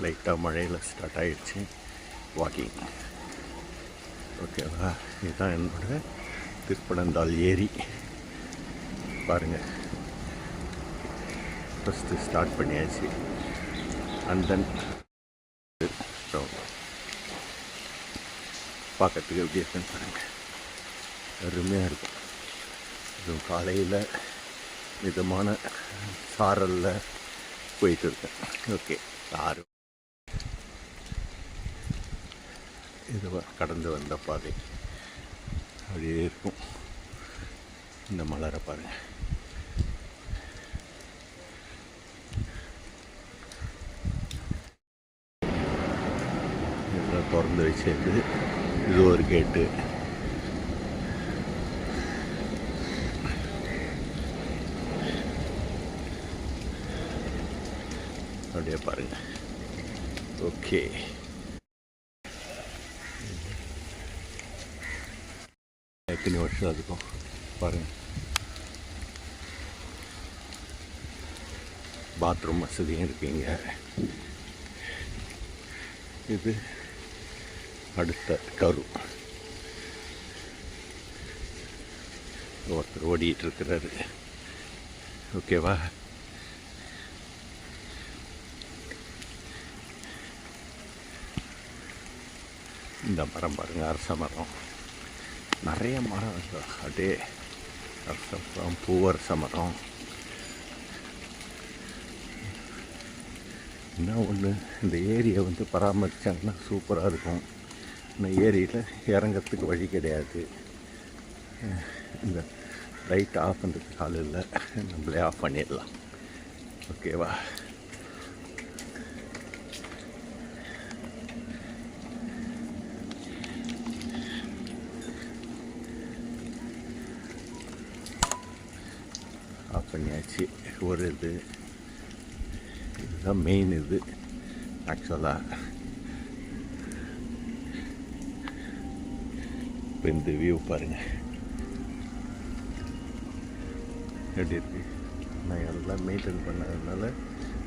லைட்டாக மழையில் ஸ்டார்ட் ஆகிடுச்சு வாக்கிங். ஓகேவா, இதுதான் என்னோட திருப்பனந்தாள் ஏரி. பாருங்கள், ஃபஸ்ட்டு ஸ்டார்ட் பண்ணியாச்சு. அண்ட் தென் பார்க்கறதுக்கு எப்படி இருக்குன்னு பாருங்கள், அருமையாக இருக்கும். இதுவும் காலையில் மிதமான சாரலில் போயிட்டு இருக்கேன். ஓகே, ஆறு இது கடந்து வந்த பாதை அப்படியே இருக்கும். இந்த மலரை பாருங்கள், இதெல்லாம் திறந்து வச்சது. இது ஒரு கேட்டு. அப்படியே பாருங்க. ஓகே, எத்தனை வருஷம் அதுக்கும் பாருங்க. பாத்ரூம் வசதியும் இருக்குங்க. இது அடுத்த கரு. ஒருத்தர் ஓடிட்டு இருக்கிறாரு. ஓகேவா, இந்த மரம் பாருங்கள், அரச மரம். நிறைய மரம் அப்படியே அரச மரம், பூவரச மரம். என்ன ஒன்று, இந்த ஏரியை வந்து பராமரித்தாங்கன்னா சூப்பராக இருக்கும். இந்த ஏரியில் இறங்கிறதுக்கு வழி கிடையாது. இந்த லைட் ஆஃப் பண்ணுறதுக்கு ஆள் இல்லை, நம்மளே ஆஃப் பண்ணிடலாம். ஓகேவா, ஆஃப் பண்ணியாச்சு. ஒரு இதுதான் மெயின். இது ஆக்சுவலாக இப்போ இந்த வியூ பாருங்கள் எப்படி இருக்கு. நான் எல்லாம் மெயின்டைன் பண்ணதுனால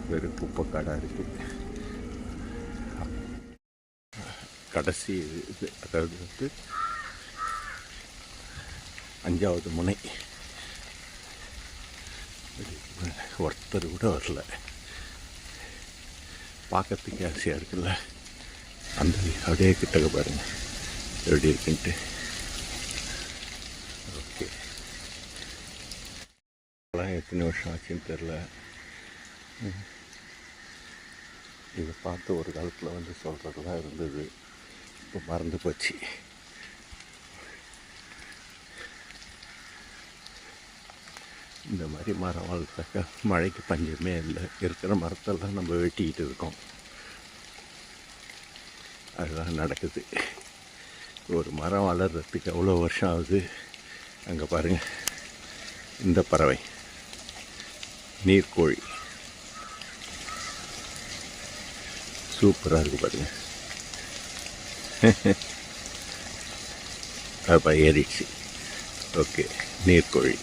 வெறும் குப்பை காடாக இருக்குது. கடைசி இது, அதாவது வந்து 5வது முனை. ஒருத்தர் கூட வரல. பார்க்கறதுக்கு ஆசையாக இருக்குல்ல. அந்த அப்படியே கிட்டக்க பாருங்கள் எப்படி இருக்குன்ட்டு. ஓகே, எத்தனை வருஷம் ஆச்சுன்னு தெரில. இதை பார்த்து ஒரு காலத்தில் வந்து சொல்கிறதுலாம் இருந்தது, இப்போ மறந்து போச்சு. இந்த மாதிரி மரம் வளர்த்தாக்கா மழைக்கு பஞ்சமே இல்லை. இருக்கிற மரத்தெல்லாம் நம்ம வெட்டிக்கிட்டு இருக்கோம். அதுதான் நடக்குது. ஒரு மரம் வளர்கிறதுக்கு எவ்வளோ வருஷம் ஆகுது. அங்கே பாருங்கள், இந்த பறவை நீர்க்கோழி சூப்பராக இருக்குது பாருங்கள். அப்போ ஏறிடுச்சு. ஓகே, நீர்க்கோழி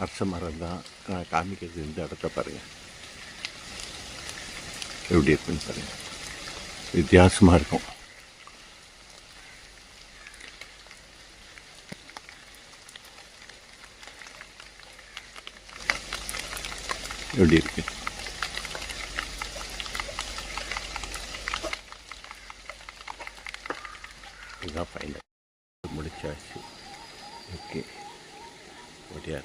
அரச மரம் தான் நான் காமிக்கிறது. இந்த இடத்த பாருங்கள் எப்படி இருக்குன்னு பாருங்கள், வித்தியாசமாக இருக்கும். எப்படி இருக்கு. இதுதான் ஃபைனல் முடிச்சாச்சு. ஓகே, ஓடியா.